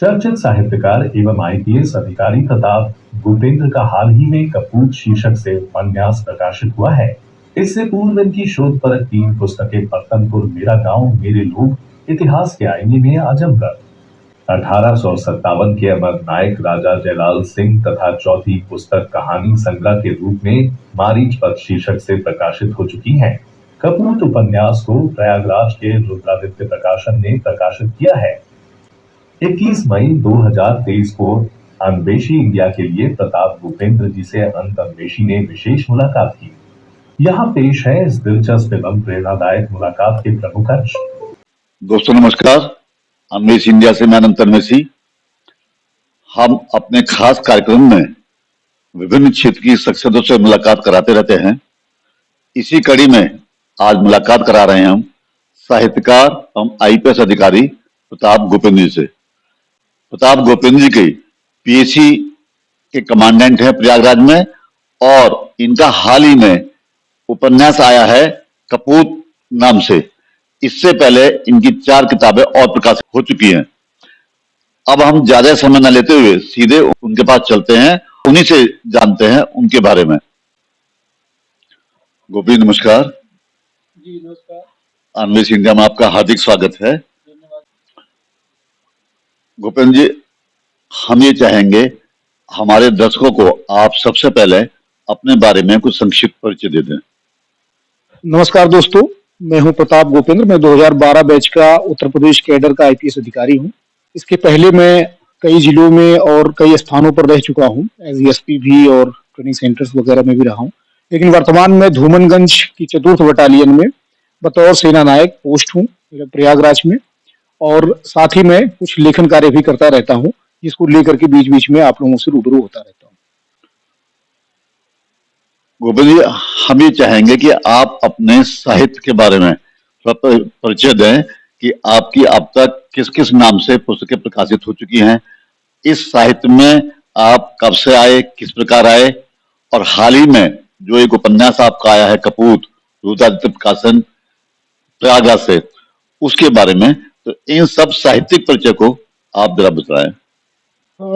चर्चित साहित्यकार एवं आईपीएस अधिकारी प्रताप भूपेंद्र का हाल ही में कपूत शीर्षक से उपन्यास प्रकाशित हुआ है। इससे पूर्व इनकी शोधपरक 3 पुस्तकें पत्तनपुर मेरा गांव मेरे लोग, इतिहास के आईने में आजमगढ़, 1857 के अमर नायक राजा जयलाल सिंह तथा चौथी पुस्तक कहानी संग्रह के रूप में मारीच पद शीर्षक से प्रकाशित हो चुकी हैं। कपूत उपन्यास को प्रयागराज के रुद्रादित्य प्रकाशन ने प्रकाशित किया है। 21 मई 2023 को अन्वेषी इंडिया के लिए प्रताप भूपेंद्र जी से अनंत अन्वेषी ने विशेष मुलाकात की। यहाँ पेश है इस दिलचस्प एवं प्रेरणादायक मुलाकात के प्रमुख अंश। दोस्तों नमस्कार, अन्वेषी इंडिया से मैं अनंत अन्वेषी। हम अपने खास कार्यक्रम में विभिन्न क्षेत्र की शख्सियतों से मुलाकात कराते रहते हैं। इसी कड़ी में आज मुलाकात करा रहे हैं हम साहित्यकार एवं आईपीएस अधिकारी प्रताप भूपेंद्र जी से। प्रताप भूपेंद्र जी के पीएसी के कमांडेंट हैं प्रयागराज में, और इनका हाल ही में उपन्यास आया है कपूत नाम से। इससे पहले इनकी 4 किताबें और प्रकाशित हो चुकी हैं। अब हम ज्यादा समय न लेते हुए सीधे उनके पास चलते हैं, उन्हीं से जानते हैं उनके बारे में। गोपी नमस्कार। जी नमस्कार। अन्वेषी इंडिया में आपका हार्दिक स्वागत है। भूपेंद्र जी, हम ये चाहेंगे हमारे दर्शकों को आप सबसे पहले अपने बारे में कुछ संक्षिप्त परिचय दे दें। नमस्कार दोस्तों, मैं हूं प्रताप भूपेंद्र। मैं 2012 बैच का उत्तर प्रदेश कैडर का आईपीएस अधिकारी हूं। इसके पहले मैं कई जिलों में और कई स्थानों पर रह चुका हूं, एज एसपी भी और ट्रेनिंग सेंटर्स वगैरह में भी रहा हूं। लेकिन वर्तमान में धूमनगंज की 4th बटालियन में बतौर सेना नायक पोस्ट हूं प्रयागराज में, और साथ ही में कुछ लेखन कार्य भी करता रहता हूं, जिसको लेकर के बीच बीच में आप लोगों से रूबरू होता रहता हूं। गोविंद जी, हम ये चाहेंगे कि आप अपने साहित्य के बारे में थोड़ा परिचय दें कि आपकी अब तक किस किस नाम से पुस्तकें प्रकाशित हो चुकी हैं। इस साहित्य में आप कब से आए, किस प्रकार आए, और हाल ही में जो एक उपन्यास आपका आया है कपूत रुद्रादित्य प्रकाशन प्रयागराज से, उसके बारे में, तो इन सब साहित्यिक परिचय को आप जरा बताएं।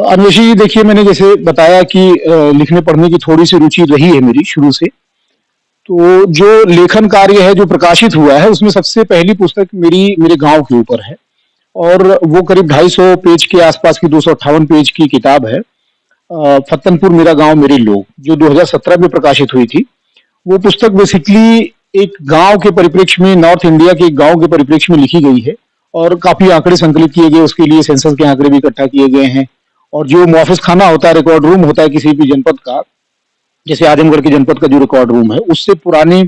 अन्वेषी जी, देखिए, मैंने जैसे बताया कि लिखने पढ़ने की थोड़ी सी रुचि रही है मेरी शुरू से। तो जो लेखन कार्य है जो प्रकाशित हुआ है, उसमें सबसे पहली पुस्तक मेरे गांव के ऊपर है, और वो करीब 250 पेज के आसपास की 258 पेज की किताब है, पत्तनपुर मेरा गांव मेरे लोग, जो 2017 में प्रकाशित हुई थी। वो पुस्तक बेसिकली एक गांव के परिप्रेक्ष्य में, नॉर्थ इंडिया के एक गांव के परिप्रेक्ष्य में लिखी गई है, और काफी आंकड़े संकलित किए गए। उसके लिए सेंसस के आंकड़े भी इकट्ठा किए गए हैं, और जो मुआफिस खाना होता है, रिकॉर्ड रूम होता है किसी भी जनपद का, जैसे आजमगढ़ के जनपद का जो रिकॉर्ड रूम है, उससे पुरानी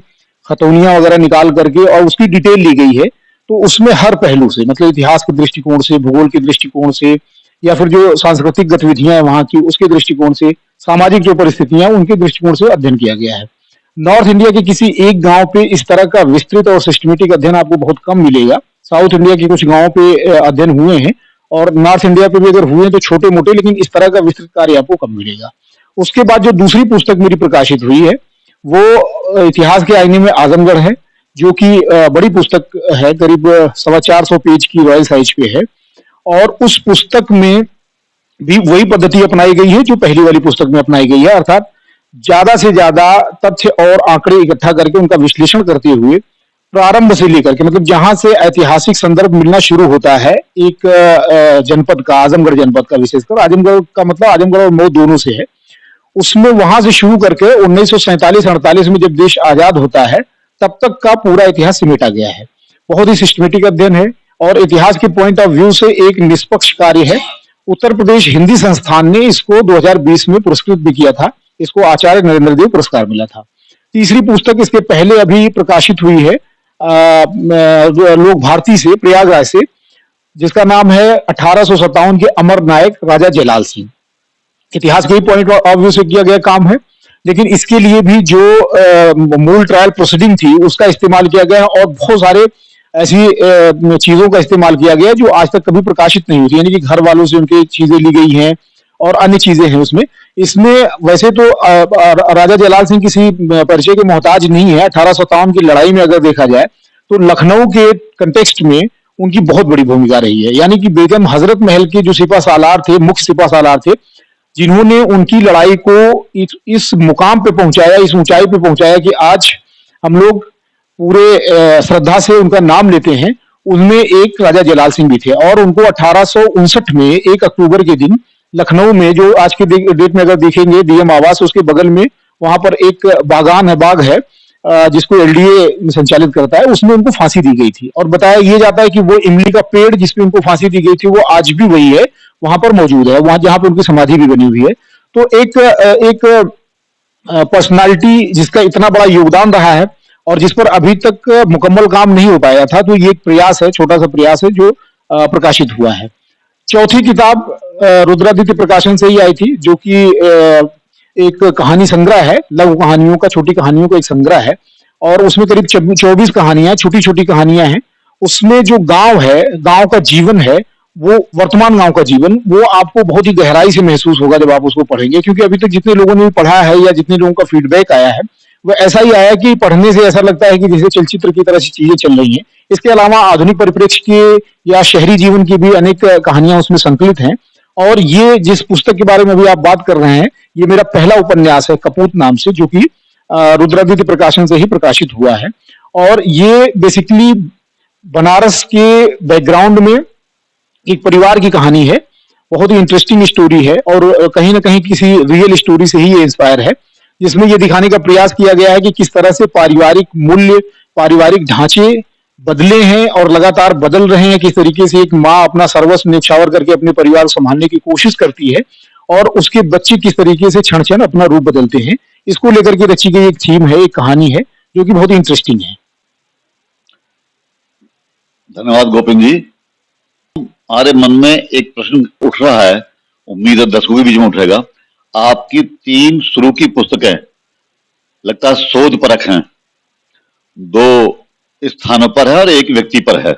खतौनियां वगैरह निकाल करके और उसकी डिटेल ली गई है। तो उसमें हर पहलू से, मतलब इतिहास के दृष्टिकोण से, भूगोल के दृष्टिकोण से, या फिर जो सांस्कृतिक गतिविधियां हैं वहां की, उसके दृष्टिकोण से, सामाजिक जो परिस्थितियां उनके दृष्टिकोण से अध्ययन किया गया है। नॉर्थ इंडिया के किसी एक गांव पे इस तरह का विस्तृत और सिस्टमेटिक अध्ययन आपको बहुत कम मिलेगा। साउथ इंडिया के कुछ गांवों पे अध्ययन हुए हैं, और नॉर्थ इंडिया पे भी अगर हुए तो छोटे मोटे, लेकिन इस तरह का विस्तृत कार्य आपको कम मिलेगा। उसके बाद जो दूसरी पुस्तक मेरी प्रकाशित हुई है, वो इतिहास के आईने में आजमगढ़ है, जो कि बड़ी पुस्तक है, करीब 425 पेज की रॉयल साइज पे है। और उस पुस्तक में भी वही पद्धति अपनाई गई है जो पहली वाली पुस्तक में अपनाई गई है, अर्थात ज्यादा से ज्यादा तथ्य और आंकड़े इकट्ठा करके उनका विश्लेषण करते हुए प्रारंभ से लेकर के, मतलब जहां से ऐतिहासिक संदर्भ मिलना शुरू होता है एक जनपद का, आजमगढ़ जनपद का, विशेषकर आजमगढ़ का मतलब आजमगढ़ और मऊ दोनों से है, उसमें वहां से शुरू करके 1947-48 में जब देश आजाद होता है तब तक का पूरा इतिहास सिमेटा गया है। बहुत ही सिस्टमेटिक अध्ययन है, और इतिहास के पॉइंट ऑफ व्यू से एक निष्पक्ष कार्य है। उत्तर प्रदेश हिंदी संस्थान ने इसको 2020 में पुरस्कृत भी किया था। इसको आचार्य नरेंद्र देव पुरस्कार मिला था। तीसरी पुस्तक इसके पहले अभी प्रकाशित हुई है लोक भारती से, प्रयागराज से, जिसका नाम है 1857 के अमर नायक राजा जयलाल सिंह। इतिहास के ही पॉइंट ऑफ व्यू से किया गया काम है, लेकिन इसके लिए भी जो मूल ट्रायल प्रोसीडिंग थी उसका इस्तेमाल किया गया, और बहुत सारे ऐसी चीजों का इस्तेमाल किया गया जो आज तक कभी प्रकाशित नहीं हुई थी, यानी कि घर वालों से उनकी चीजें ली गई हैं और अन्य चीजें हैं उसमें। इसमें वैसे तो राजा जयलाल सिंह किसी परिचय के मोहताज नहीं है। 1857 की लड़ाई में अगर देखा जाए तो लखनऊ के कंटेक्स्ट में उनकी बहुत बड़ी भूमिका रही है। यानी कि बेगम हजरत महल के जो सिपा सालार थे, मुख्य सिपा सालार थे, जिन्होंने उनकी लड़ाई को इस मुकाम पे पहुंचाया, इस ऊंचाई पे पहुंचाया कि आज हम लोग पूरे श्रद्धा से उनका नाम लेते हैं। उनमें एक राजा जलाल सिंह भी थे और उनको 1859 में 1 अक्टूबर के दिन लखनऊ में, जो आज के डेट में अगर देखेंगे डीएम आवास, उसके बगल में वहां पर एक बाग है जिसको एलडीए संचालित करता है, उसमें उनको फांसी दी गई थी। और बताया ये जाता है कि वो इमली का पेड़ जिसपे उनको फांसी दी गई थी वो आज भी वही है, वहां पर मौजूद है, वहां जहां पर उनकी समाधि भी बनी हुई है। तो एक पर्सनालिटी जिसका इतना बड़ा योगदान रहा है और जिस पर अभी तक मुकम्मल काम नहीं हो पाया था, तो ये एक प्रयास है, छोटा सा प्रयास है जो प्रकाशित हुआ है। चौथी किताब रुद्रादित्य प्रकाशन से ही आई थी, जो कि एक कहानी संग्रह है, लघु कहानियों का, छोटी कहानियों का एक संग्रह है और उसमें करीब 24 कहानियां, छोटी छोटी कहानियां हैं। उसमें जो गांव है, गांव का जीवन है, वो वर्तमान गांव का जीवन, वो आपको बहुत ही गहराई से महसूस होगा जब आप उसको पढ़ेंगे, क्योंकि अभी तक जितने लोगों ने पढ़ा है या जितने लोगों का फीडबैक आया है वो ऐसा ही आया कि पढ़ने से ऐसा लगता है कि जैसे चलचित्र की तरह से चीजें चल रही हैं। इसके अलावा आधुनिक परिप्रेक्ष्य के या शहरी जीवन की भी अनेक कहानियां उसमें संकलित हैं। और ये जिस पुस्तक के बारे में अभी आप बात कर रहे हैं, ये मेरा पहला उपन्यास है कपूत नाम से, जो कि रुद्रादित्य प्रकाशन से ही प्रकाशित हुआ है। और ये बेसिकली बनारस के बैकग्राउंड में एक परिवार की कहानी है, बहुत ही इंटरेस्टिंग स्टोरी है और कहीं ना कहीं किसी रियल स्टोरी से ही ये इंस्पायर है, जिसमें ये दिखाने का प्रयास किया गया है कि किस तरह से पारिवारिक मूल्य, पारिवारिक ढांचे बदले हैं और लगातार बदल रहे हैं, किस तरीके से एक माँ अपना सर्वस्व न्यौछावर करके अपने परिवार को संभालने की कोशिश करती है और उसके बच्चे किस तरीके से क्षण क्षण अपना रूप बदलते हैं। इसको लेकर के रची गई एक थीम है, एक कहानी है, जो कि बहुत ही इंटरेस्टिंग है। धन्यवाद गोपिन जी। हमारे मन में एक प्रश्न उठ रहा है, उम्मीद है दर्शकों के बीच में उठेगा। आपकी 3 शुरू की पुस्तकें लगता है शोध परक हैं, 2 स्थानों पर है और 1 व्यक्ति पर है।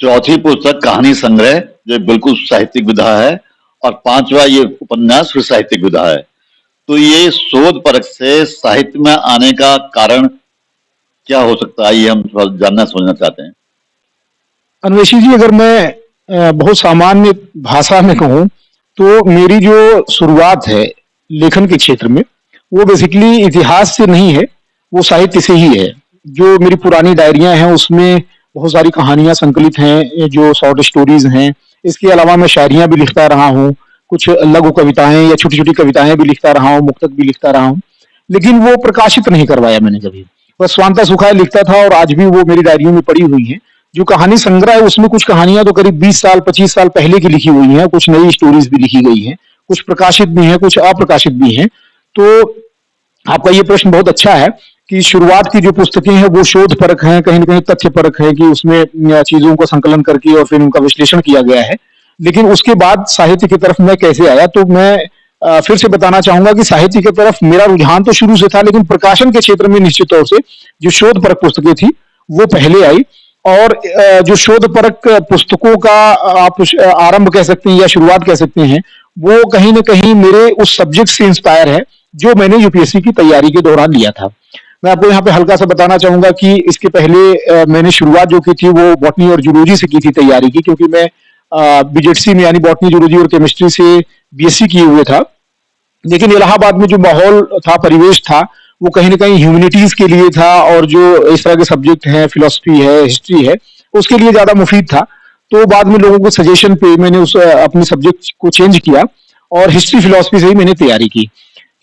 चौथी पुस्तक कहानी संग्रह जो बिल्कुल साहित्यिक विधा है और 5वां ये उपन्यास फिर साहित्यिक विधा है। तो ये शोध परक से साहित्य में आने का कारण क्या हो सकता है, ये हम थोड़ा जानना समझना चाहते हैं। अन्वेषी जी, अगर मैं बहुत सामान्य भाषा में कहूँ तो मेरी जो शुरुआत है लेखन के क्षेत्र में, वो बेसिकली इतिहास से नहीं है, वो साहित्य से ही है। जो मेरी पुरानी डायरियां हैं उसमें बहुत सारी कहानियां संकलित हैं, जो शॉर्ट स्टोरीज हैं। इसके अलावा मैं शायरियां भी लिखता रहा हूँ, कुछ लघु कविताएं या छोटी छोटी कविताएं भी लिखता रहा हूँ, मुक्तक भी लिखता रहा हूँ, लेकिन वो प्रकाशित नहीं करवाया मैंने कभी। बस स्वांता सुखाए लिखता था और आज भी वो मेरी डायरियों में पड़ी हुई है। जो कहानी संग्रह है उसमें कुछ कहानियां तो करीब 20 साल 25 साल पहले की लिखी हुई हैं, कुछ नई स्टोरीज भी लिखी गई हैं, कुछ प्रकाशित भी हैं, कुछ अप्रकाशित भी हैं। तो आपका ये प्रश्न बहुत अच्छा है कि शुरुआत की जो पुस्तकें हैं वो शोध परक हैं, कहीं ना कहीं तथ्य परक है कि उसमें चीजों को संकलन करके और फिर उनका विश्लेषण किया गया है। लेकिन उसके बाद साहित्य की तरफ मैं कैसे आया, तो मैं फिर से बताना चाहूंगा कि साहित्य की तरफ मेरा रुझान तो शुरू से था, लेकिन प्रकाशन के क्षेत्र में निश्चित तौर से जो शोध परक पुस्तकें थी वो पहले आई। और जो शोध परक पुस्तकों का आप आरंभ कह सकते हैं या शुरुआत कह सकते हैं, वो कहीं ना कहीं मेरे उस सब्जेक्ट से इंस्पायर है जो मैंने यूपीएससी की तैयारी के दौरान लिया था। मैं आपको यहाँ पे हल्का सा बताना चाहूंगा कि इसके पहले मैंने शुरुआत जो की थी वो बॉटनी और जूलॉजी से की थी तैयारी की, क्योंकि मैं बीजेडसी में यानी बॉटनी, जूलॉजी और केमिस्ट्री से बीएससी किए हुए था। लेकिन इलाहाबाद में जो माहौल था, परिवेश था, वो कहीं ना कहीं ह्यूमैनिटीज के लिए था और जो इस तरह के सब्जेक्ट हैं, फिलोसफी है, हिस्ट्री है, उसके लिए ज्यादा मुफीद था। तो बाद में लोगों के सजेशन पे मैंने उस अपने सब्जेक्ट को चेंज किया और हिस्ट्री फिलोसफी से ही मैंने तैयारी की।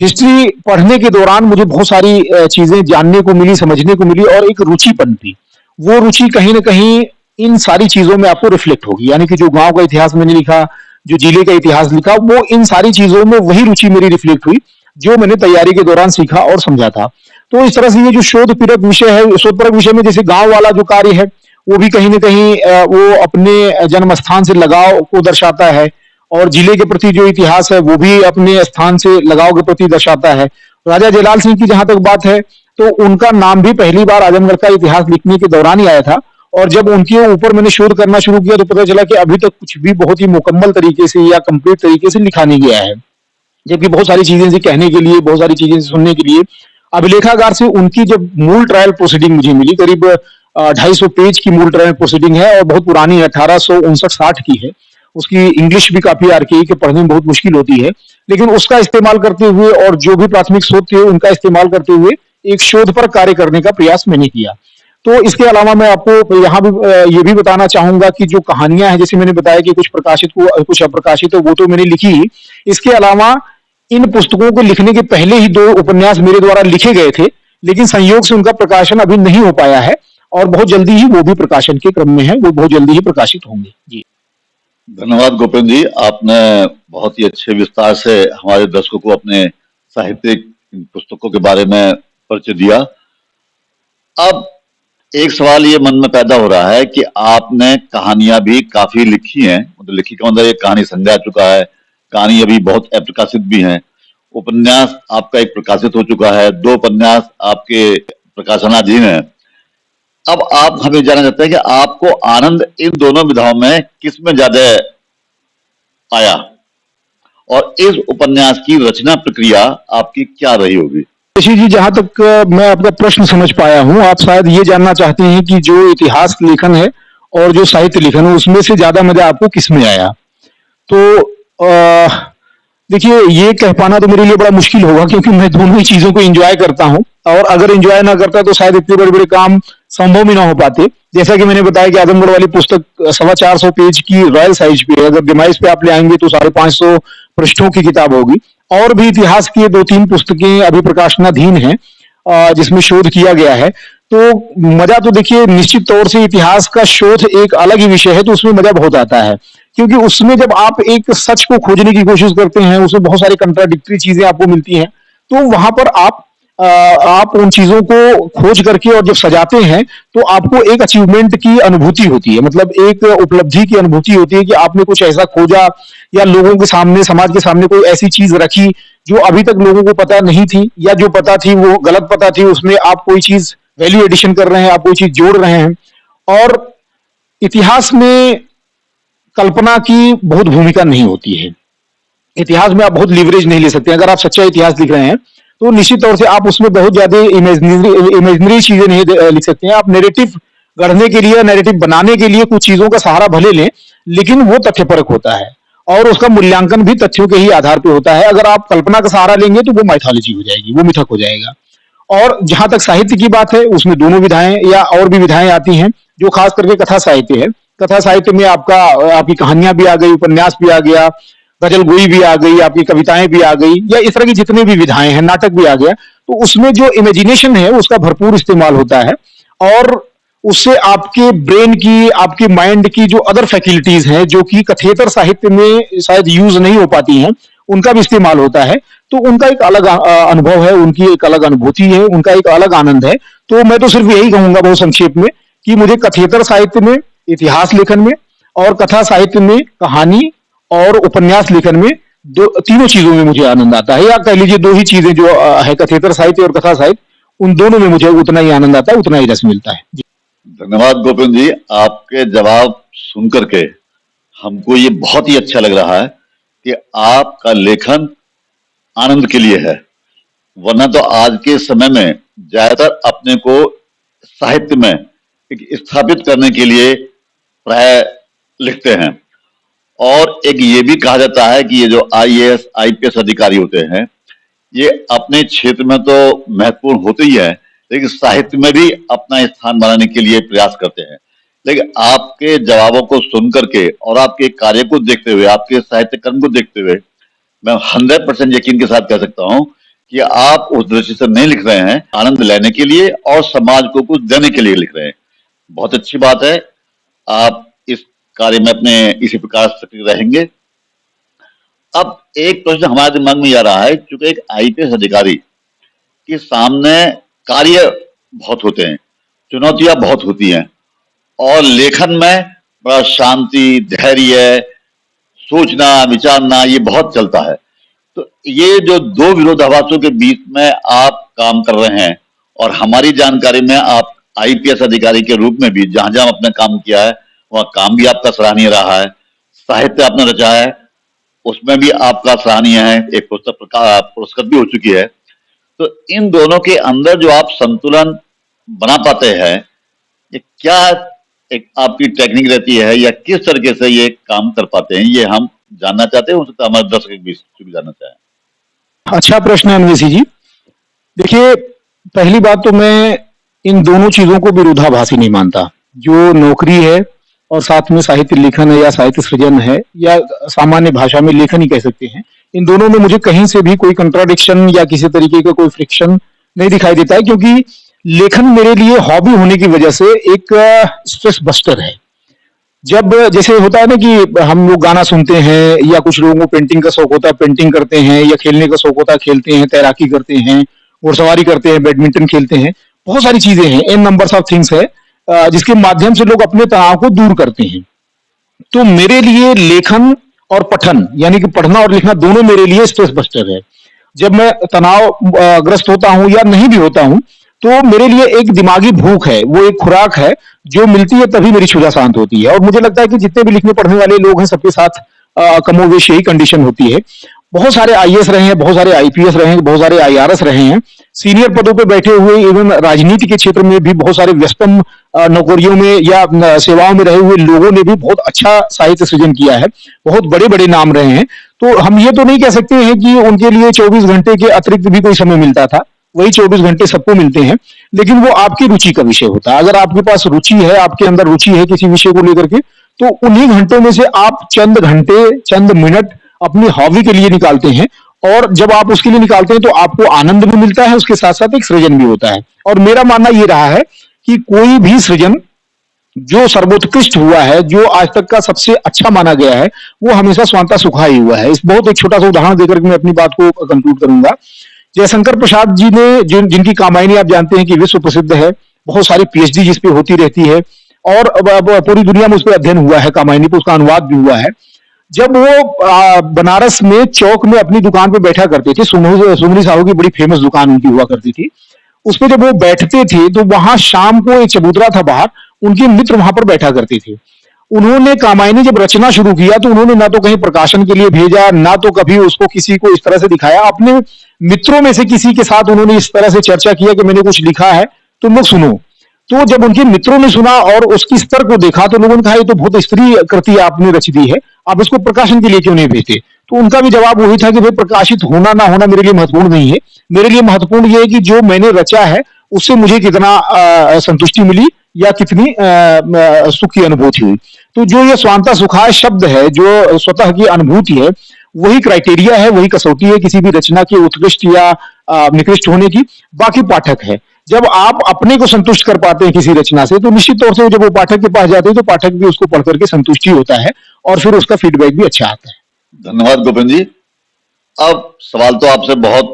हिस्ट्री पढ़ने के दौरान मुझे बहुत सारी चीजें जानने को मिली, समझने को मिली और एक रुचि पनपी। वो रुचि कहीं ना कहीं इन सारी चीजों में आपको रिफ्लेक्ट होगी, यानी कि जो गांव का इतिहास मैंने लिखा, जो जिले का इतिहास लिखा, वो इन सारी चीजों में वही रुचि मेरी रिफ्लेक्ट हुई जो मैंने तैयारी के दौरान सीखा और समझा था। तो इस तरह से ये जो शोध परक विषय है, शोध परक विषय में जैसे गांव वाला जो कार्य है वो भी कहीं ना कहीं वो अपने जन्म स्थान से लगाव को दर्शाता है और जिले के प्रति जो इतिहास है वो भी अपने स्थान से लगाव के प्रति दर्शाता है। राजा जलाल सिंह की जहां तक बात है तो उनका नाम भी पहली बार आजमगढ़ का इतिहास लिखने के दौरान ही आया था और जब उनके ऊपर मैंने शोध करना शुरू किया तो पता चला कि अभी तक कुछ भी बहुत ही मुकम्मल तरीके से या कंप्लीट तरीके से लिखा नहीं गया है, जबकि बहुत सारी चीजें से कहने के लिए, बहुत सारी चीजें सुनने के लिए। अभिलेखागार से उनकी जब मूल ट्रायल प्रोसीडिंग मुझे मिली करीब 250 पेज की मूल ट्रायल प्रोसीडिंग है और बहुत पुरानी है, 1859-60 की है। उसकी इंग्लिश भी काफी आर्केई के पढ़ने में बहुत मुश्किल होती है, लेकिन उसका इस्तेमाल करते हुए और जो भी प्राथमिक स्रोत थे उनका इस्तेमाल करते हुए एक शोध पर कार्य करने का प्रयास मैंने किया। तो इसके अलावा मैं आपको यहाँ भी ये भी बताना चाहूंगा कि जो कहानियां हैं, जैसे मैंने बताया कि कुछ प्रकाशित को कुछ अप्रकाशित है, वो तो मैंने लिखी ही। इसके अलावा इन पुस्तकों को लिखने के पहले ही 2 उपन्यास मेरे द्वारा लिखे गए थे, लेकिन संयोग से उनका प्रकाशन अभी नहीं हो पाया है और बहुत जल्दी ही वो भी प्रकाशन के क्रम में है, वो बहुत जल्दी ही प्रकाशित होंगे। जी। धन्यवाद गोपेंद्र जी, आपने बहुत ही अच्छे विस्तार से हमारे दर्शकों को अपने साहित्यिक पुस्तकों के बारे में परिचय दिया। अब एक सवाल ये मन में पैदा हो रहा है कि आपने कहानियां भी काफी लिखी हैं, मतलब लिखी का मतलब एक कहानी संग्रह आ चुका है, कहानी अभी बहुत अप्रकाशित भी हैं, उपन्यास आपका एक प्रकाशित हो चुका है, 2 उपन्यास आपके प्रकाशनाधीन है। अब आप हमें जानना चाहते हैं कि आपको आनंद इन दोनों विधाओं में किस में ज्यादा आया और इस उपन्यास की रचना प्रक्रिया आपकी क्या रही होगी? ऋषि जी, जहां तक मैं आपका प्रश्न समझ पाया हूं, आप शायद ये जानना चाहते हैं कि जो इतिहास लेखन है और जो साहित्य लेखन है उसमें से ज्यादा मजा आपको किस में आया। तो देखिए, ये कह पाना तो मेरे लिए बड़ा मुश्किल होगा, क्योंकि मैं दोनों ही चीजों को एंजॉय करता हूं और अगर एंजॉय ना करता तो शायद इतने बड़े बड़े काम संभव भी ना हो पाते। जैसा कि मैंने बताया कि आजमगढ़ वाली पुस्तक 425 पेज की रॉयल साइज पे है, अगर डिमाइस पे आप ले आएंगे तो 550 पृष्ठों की किताब होगी। और भी इतिहास की 2-3 पुस्तकें अभी प्रकाशनाधीन हैं जिसमें शोध किया गया है। तो मजा तो देखिए, निश्चित तौर से इतिहास का शोध एक अलग ही विषय है, तो उसमें मजा बहुत आता है, क्योंकि उसमें जब आप एक सच को खोजने की कोशिश करते हैं, उसमें बहुत सारी कंट्राडिक्टरी चीजें आपको मिलती हैं, तो वहां पर आप उन चीजों को खोज करके और जब सजाते हैं तो आपको एक अचीवमेंट की अनुभूति होती है, मतलब एक उपलब्धि की अनुभूति होती है कि आपने कुछ ऐसा खोजा या लोगों के सामने, समाज के सामने कोई ऐसी चीज रखी जो अभी तक लोगों को पता नहीं थी, या जो पता थी वो गलत पता थी, उसमें आप कोई चीज वैल्यू एडिशन कर रहे हैं, आप कोई चीज जोड़ रहे हैं। और इतिहास में कल्पना की बहुत भूमिका नहीं होती है। इतिहास में आप बहुत लीवरेज नहीं ले सकते। अगर आप सच्चा इतिहास लिख रहे हैं तो निश्चित तौर से आप उसमें बहुत ज्यादा इमेजिनरी चीजें नहीं लिख सकते हैं। आप नैरेटिव गढ़ने के लिए, नैरेटिव बनाने के लिए कुछ चीजों का सहारा भले लें, लेकिन वो तथ्यपरक होता है और उसका मूल्यांकन भी तथ्यों के ही आधार पर होता है। अगर आप कल्पना का सहारा लेंगे तो वो माइथोलॉजी हो जाएगी, वो मिथक हो जाएगा। और जहां तक साहित्य की बात है, उसमें दोनों विधाएं या और भी विधाएं आती हैं, जो खास करके कथा साहित्य है। कथा साहित्य में आपकी कहानियां भी आ गई, उपन्यास भी आ गया, गजल गोई भी आ गई, आपकी कविताएं भी आ गई, या इस तरह की जितने भी विधाएं हैं, नाटक भी आ गया। तो उसमें जो इमेजिनेशन है उसका भरपूर इस्तेमाल होता है और उससे आपके ब्रेन की, आपके माइंड की जो अदर फैकल्टीज हैं, जो कि कथेतर साहित्य में शायद यूज नहीं हो पाती हैं, उनका भी इस्तेमाल होता है। तो उनका एक अलग अनुभव है, उनकी एक अलग अनुभूति है, उनका एक अलग आनंद है। तो मैं तो सिर्फ यही कहूंगा बहुत संक्षेप में कि मुझे कथेतर साहित्य में, इतिहास लेखन में और कथा साहित्य में, कहानी और उपन्यास लेखन में, तीनों चीजों में मुझे आनंद आता है। या कह लीजिए दो ही चीजें जो है, कथेतर साहित्य और कथा साहित्य, उन दोनों में मुझे उतना ही आनंद आता है, उतना ही रस मिलता है। जी। धन्यवाद गोपेंद्र जी, आपके जवाब सुन करके हमको ये बहुत ही अच्छा लग रहा है कि आपका लेखन आनंद के लिए है, वरना तो आज के समय में ज्यादातर अपने को साहित्य में एक स्थापित करने के लिए प्राय लिखते हैं। और एक ये भी कहा जाता है कि ये जो आईएएस आईपीएस अधिकारी होते हैं, ये अपने क्षेत्र में तो महत्वपूर्ण होते ही है, लेकिन साहित्य में भी अपना स्थान बनाने के लिए प्रयास करते हैं। लेकिन आपके जवाबों को सुन करके और आपके कार्य को देखते हुए, आपके साहित्य कर्म को देखते हुए, मैं 100% यकीन के साथ कह सकता हूं कि आप उस दृष्टि से नहीं लिख रहे हैं, आनंद लेने के लिए और समाज को कुछ देने के लिए लिख रहे हैं। बहुत अच्छी बात है, आप इस कार्य में अपने इसी प्रकार सक्रिय रहेंगे। अब एक प्रश्न हमारे दिमाग में आ रहा है, चूंकि एक आईपीएस अधिकारी के सामने कार्य बहुत होते हैं, चुनौतियां बहुत होती हैं और लेखन में बड़ा शांति, धैर्य, सोचना, विचारना ये बहुत चलता है। तो ये जो दो विरोधाभासों के बीच में आप काम कर रहे हैं और हमारी जानकारी में आप आईपीएस अधिकारी के रूप में भी जहां जहां आपने काम किया है वहां काम भी आपका सराहनीय रहा है, साहित्य आपने रचा है उसमें भी आपका सराहनीय है, एक पुस्तक पुरस्कृत भी हो चुकी है। तो इन दोनों के अंदर जो आप संतुलन बना पाते हैं, ये क्या एक आपकी टेक्निक रहती है या किस तरीके से ये काम कर पाते हैं, ये हम जानना चाहते हैं। हो सकता है हमारे दर्शक भी जानना चाहें। अच्छा प्रश्न है अनवेशी जी। देखिए, पहली बात तो मैं इन दोनों चीजों को विरोधाभासी नहीं मानता। जो नौकरी है और साथ में साहित्य लेखन है या साहित्य सृजन है या सामान्य भाषा में लेखन ही कह सकते हैं, इन दोनों में मुझे कहीं से भी कोई कंट्राडिक्शन या किसी तरीके का कोई फ्रिक्शन नहीं दिखाई देता है, क्योंकि लेखन मेरे लिए हॉबी होने की वजह से एक स्ट्रेस बस्टर है। जब जैसे होता है ना कि हम लोग गाना सुनते हैं या कुछ लोगों को पेंटिंग का शौक होता है, पेंटिंग करते हैं, या खेलने का शौक होता है, खेलते हैं, तैराकी करते हैं, घुड़सवारी करते हैं, बैडमिंटन खेलते हैं, बहुत सारी चीजें हैं, एन नंबर्स ऑफ थिंग्स है जिसके माध्यम से लोग अपने तनाव को दूर करते हैं। तो मेरे लिए लेखन और पठन, यानी कि पढ़ना और लिखना, दोनों मेरे लिए स्ट्रेस बस्टर है। जब मैं तनाव ग्रस्त होता हूं या नहीं भी होता हूं, तो मेरे लिए एक दिमागी भूख है, वो एक खुराक है जो मिलती है, तभी मेरी क्षुधा शांत होती है। और मुझे लगता है कि जितने भी लिखने पढ़ने वाले लोग हैं, सबके साथ कमोवेश यही कंडीशन होती है। बहुत सारे आईएएस रहे हैं, बहुत सारे आईपीएस रहे हैं, बहुत सारे आईआरएस रहे हैं, सीनियर पदों पे बैठे हुए, इवन राजनीति के क्षेत्र में भी बहुत सारे व्यस्तम नौकरियों में या सेवाओं में रहे हुए लोगों ने भी बहुत अच्छा साहित्य सृजन किया है, बहुत बड़े बड़े नाम रहे हैं। तो हम ये तो नहीं कह सकते हैं कि उनके लिए 24 घंटे के अतिरिक्त भी कोई समय मिलता था, वही 24 घंटे सबको मिलते हैं, लेकिन वो आपकी रुचि का विषय होता है। अगर आपके पास रुचि है, आपके अंदर रुचि है किसी विषय को लेकर के, तो उन्हीं घंटों में से आप चंद घंटे, चंद मिनट अपनी हॉबी के लिए निकालते हैं, और जब आप उसके लिए निकालते हैं तो आपको आनंद भी मिलता है, उसके साथ साथ एक सृजन भी होता है। और मेरा मानना ये रहा है कि कोई भी सृजन जो सर्वोत्कृष्ट हुआ है, जो आज तक का सबसे अच्छा माना गया है, वो हमेशा स्वांता सुखा ही हुआ है। इस बहुत एक छोटा सा उदाहरण देकर के मैं अपनी बात को कंक्लूड करूंगा। जयशंकर प्रसाद जी ने जिनकी कामायनी आप जानते हैं कि विश्व प्रसिद्ध है, बहुत सारी पीएचडी जिस पे होती रहती है, और पूरी दुनिया में उस पर अध्ययन हुआ है, कामायनी पे उसका अनुवाद भी हुआ है। जब वो बनारस में चौक में अपनी दुकान पे बैठा करते थे, सुमनी साहू की बड़ी फेमस दुकान उनकी हुआ करती थी, उस पे जब वो बैठते थे तो वहां शाम को एक चबूतरा था बाहर, उनके मित्र वहां पर बैठा करते थे। उन्होंने कामायनी जब रचना शुरू किया तो उन्होंने ना तो कहीं प्रकाशन के लिए भेजा, ना तो कभी उसको किसी को इस तरह से दिखाया। अपने मित्रों में से किसी के साथ उन्होंने इस तरह से चर्चा किया कि मैंने कुछ लिखा है, तुम लोग सुनो। तो जब उनके मित्रों ने सुना और उसकी स्तर को देखा, तो लोगों ने कहा ये तो बहुत स्त्री कृति आपने रच दी है, आप इसको प्रकाशन के लिए क्यों नहीं भेजते? तो उनका भी जवाब वही था कि भाई प्रकाशित होना ना होना मेरे लिए महत्वपूर्ण नहीं है, मेरे लिए महत्वपूर्ण ये है कि जो मैंने रचा है उससे मुझे कितना संतुष्टि मिली या कितनी सुख की अनुभूति हुई। तो जो ये स्वांता सुखाय शब्द है, जो स्वतः की अनुभूति है, वही क्राइटेरिया है, वही कसौटी है किसी भी रचना के उत्कृष्ट या निकृष्ट होने की। बाकी पाठक है, जब आप अपने को संतुष्ट कर पाते हैं किसी रचना से, तो निश्चित तौर से जब वो पाठक के पास जाते हैं तो पाठक भी उसको पढ़ करके संतुष्टि होता है और फिर उसका फीडबैक भी अच्छा आता है। धन्यवाद गोविंद जी। अब सवाल तो आपसे बहुत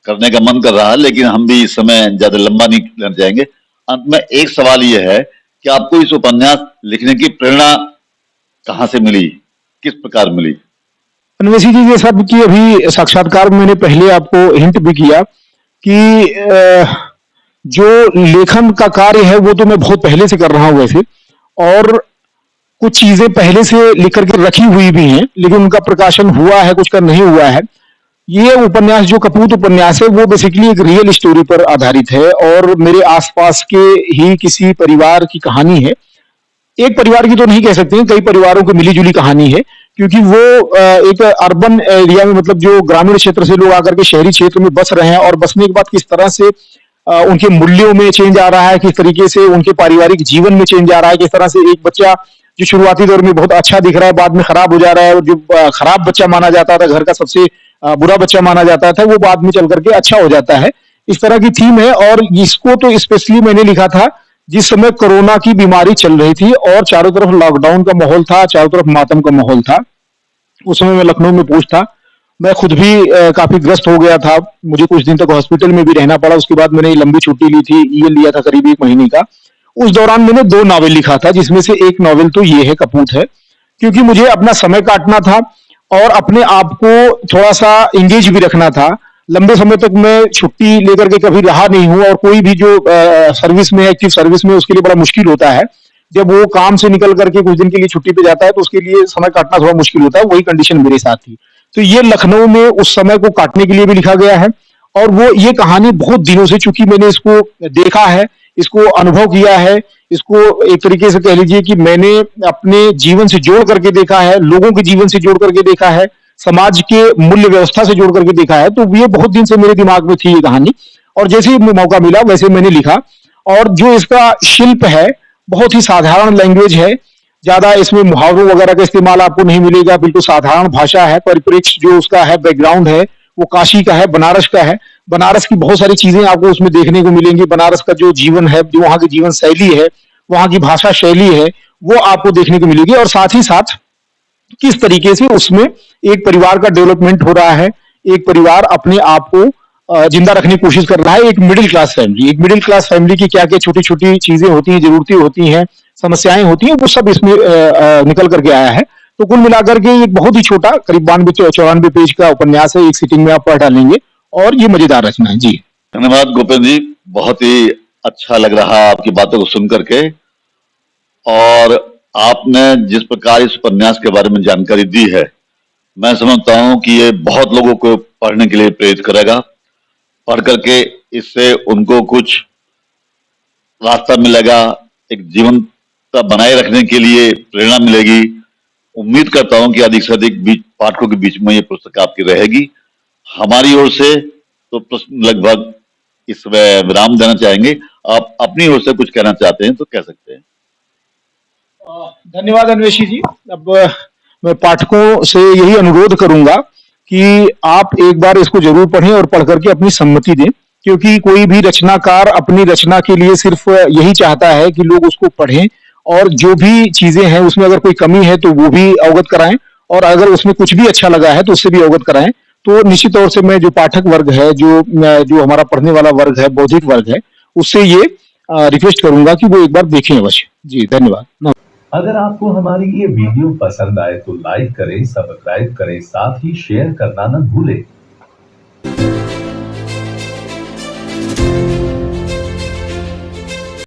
करने का मन कर रहा है, लेकिन हम भी इस समय ज्यादा लंबा नहीं लेना चाहेंगे। अंत में एक सवाल यह है कि आपको इस उपन्यास लिखने की प्रेरणा कहाँ से मिली, किस प्रकार मिली? अन्वेषी जी, ये सब की अभी साक्षात्कार में मैंने पहले आपको हिंट भी किया कि जो लेखन का कार्य है वो तो मैं बहुत पहले से कर रहा हूं वैसे, और कुछ चीजें पहले से लिख करके रखी हुई भी हैं, लेकिन उनका प्रकाशन हुआ है, कुछ का नहीं हुआ है। ये उपन्यास जो कपूत उपन्यास है वो बेसिकली एक रियल स्टोरी पर आधारित है और मेरे आसपास के ही किसी परिवार की कहानी है। एक परिवार की तो नहीं कह सकते हैं, कई परिवारों की मिली-जुली कहानी है, क्योंकि वो एक अर्बन एरिया में, मतलब जो ग्रामीण क्षेत्र से लोग आकर के शहरी क्षेत्र में बस रहे हैं, और बसने के बाद किस तरह से उनके मूल्यों में चेंज आ रहा है, किस तरीके से उनके पारिवारिक जीवन में चेंज आ रहा है, किस तरह से एक बच्चा जो शुरुआती दौर में बहुत अच्छा दिख रहा है बाद में खराब हो जा रहा है, और जो खराब बच्चा माना जाता था, घर का सबसे बुरा बच्चा माना जाता था, वो बाद में चल करके अच्छा हो जाता है। इस तरह की थीम है, और इसको तो स्पेशली मैंने लिखा था जिस समय कोरोना की बीमारी चल रही थी और चारों तरफ लॉकडाउन का माहौल था, चारों तरफ मातम का माहौल था। उस समय मैं लखनऊ में पूछ था, मैं खुद भी काफी ग्रस्त हो गया था, मुझे कुछ दिन तक हॉस्पिटल में भी रहना पड़ा। उसके बाद मैंने लंबी छुट्टी ली थी, ये लिया था करीब 1 महीने का। उस दौरान मैंने 2 नॉवेल लिखा था, जिसमें से एक नॉवेल तो ये है, कपूत है, क्योंकि मुझे अपना समय काटना था और अपने आप को थोड़ा सा एंगेज भी रखना था। लंबे समय तक मैं छुट्टी लेकर के कभी रहा नहीं हूं, और कोई भी जो सर्विस में, एक्टिव सर्विस में, उसके लिए बड़ा मुश्किल होता है। जब वो काम से निकल करके कुछ दिन के लिए छुट्टी पे जाता है तो उसके लिए समय काटना थोड़ा मुश्किल होता है। वही कंडीशन मेरे साथ थी, तो ये लखनऊ में उस समय को काटने के लिए भी लिखा गया है। और वो ये कहानी बहुत दिनों से, चूंकि मैंने इसको देखा है, इसको अनुभव किया है, इसको एक तरीके से कह लीजिए कि मैंने अपने जीवन से जोड़ करके देखा है, लोगों के जीवन से जोड़ करके देखा है, समाज के मूल्य व्यवस्था से जोड़ करके देखा है। तो ये बहुत दिन से मेरे दिमाग में थी ये कहानी, और जैसे ही मौका मिला वैसे मैंने लिखा। और जो इसका शिल्प है, बहुत ही साधारण लैंग्वेज है, ज्यादा इसमें मुहावरों वगैरह का इस्तेमाल आपको नहीं मिलेगा, बिल्कुल साधारण भाषा है। परिप्रेक्ष्य जो उसका है, बैकग्राउंड है, वो काशी का है, बनारस का है। बनारस की बहुत सारी चीजें आपको उसमें देखने को मिलेंगी। बनारस का जो जीवन है, जो वहाँ की जीवन शैली है, वहाँ की भाषा शैली है, वो आपको देखने को मिलेगी। और साथ ही साथ किस तरीके से उसमें एक परिवार का डेवलपमेंट हो रहा है, एक परिवार अपने आप को जिंदा रखने की कोशिश कर रहा है। एक मिडिल क्लास फैमिली, एक मिडिल क्लास फैमिली की क्या क्या छोटी छोटी चीजें होती हैं, जरूरतें होती हैं, समस्याएं होती हैं, वो सब इसमें निकल करके आया है। तो कुल मिलाकर के एक बहुत ही छोटा, करीब 92-94 पेज का उपन्यास है। एक सिटिंग में आप पढ़ डालेंगे, और ये मजेदार रचना है जी। धन्यवाद गोपेंद्र जी, बहुत ही अच्छा लग रहा आपकी बातों को सुन करके। और आपने जिस प्रकार इस उपन्यास के बारे में जानकारी दी है, मैं समझता हूं कि ये बहुत लोगों को पढ़ने के लिए प्रेरित करेगा। पढ़ करके इससे उनको कुछ रास्ता मिलेगा, एक जीवनता बनाए रखने के लिए प्रेरणा मिलेगी। उम्मीद करता हूं कि अधिक से अधिक पाठकों के बीच में ये पुस्तक आपकी रहेगी। हमारी ओर से तो प्रश्न लगभग इसमें विराम देना चाहेंगे। आप अपनी ओर से कुछ कहना चाहते हैं तो कह सकते हैं। धन्यवाद अन्वेषी जी। अब मैं पाठकों से यही अनुरोध करूंगा कि आप एक बार इसको जरूर पढ़ें और पढ़ करके अपनी सम्मति दें, क्योंकि कोई भी रचनाकार अपनी रचना के लिए सिर्फ यही चाहता है कि लोग उसको पढ़ें, और जो भी चीजें हैं उसमें अगर कोई कमी है तो वो भी अवगत कराएं, और अगर उसमें कुछ भी अच्छा लगा है तो उससे भी अवगत कराएं। तो निश्चित तौर से मैं जो पाठक वर्ग है, जो हमारा पढ़ने वाला वर्ग है, बौद्धिक वर्ग है, उससे ये रिक्वेस्ट करूंगा कि वो एक बार देखें अवश्य। जी धन्यवाद। अगर आपको हमारी ये वीडियो पसंद आए तो लाइक करें, सब्सक्राइब करें, साथ ही शेयर करना न भूलें।